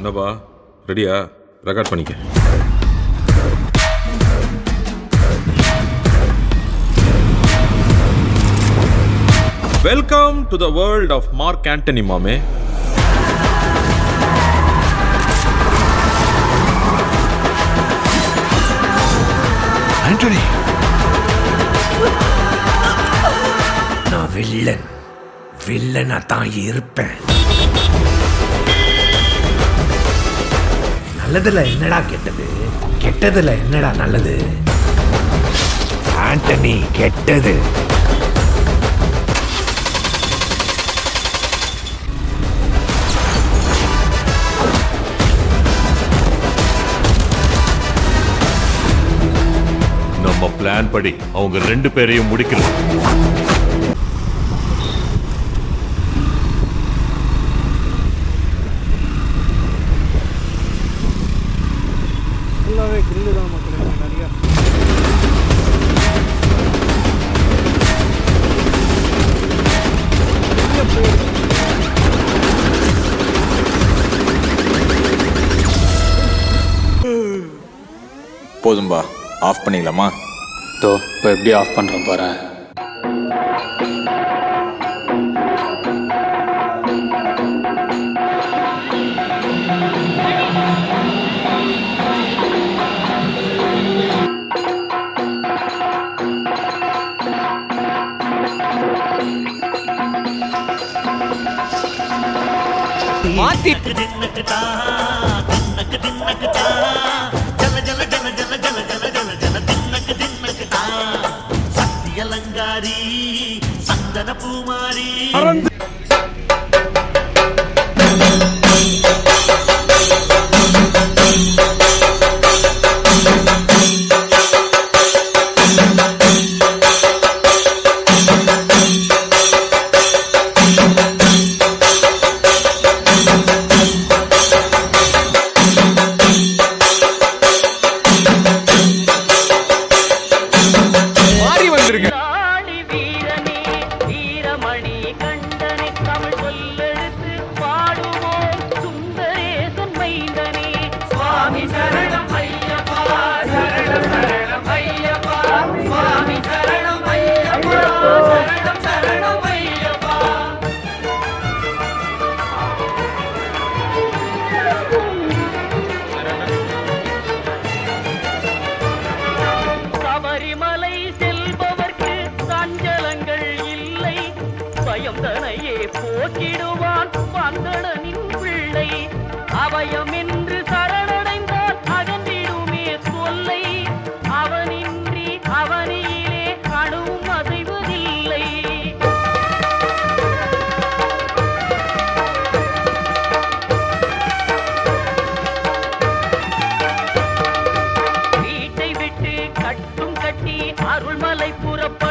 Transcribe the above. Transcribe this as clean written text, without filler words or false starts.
என்னப்பா ரெடியா? ரெக்கார்ட் பண்ணிக்க. Welcome to the world of Mark Antony மாமே. ஆண்டனி, நான் வில்லனா தான் இருப்பேன். நல்லதுல என்னடா கெட்டது, கெட்டதுல என்னடா நல்லது? ஆண்டனி கெட்டது. நம்ம பிளான் படி அவங்க 2 பேரையும் முடிக்கணும். போதும்பா, ஆஃப் பண்ணிக்கலாமா? இப்போ எப்படி ஆஃப் பண்ணுறேன் பாரு. மாத்தி அலங்காரி சந்தன பூமாரி தனையே போக்கிடுவான் பந்தடனின் பிள்ளை. அவயம் என்று சரணடைந்தால் அகன்றிடுமே தொல்லை. அவனின்றி அவனிலே அணுவும் அசைவதில்லை. வீட்டை விட்டு கட்டும் கட்டி அருள்மலை புறப்ப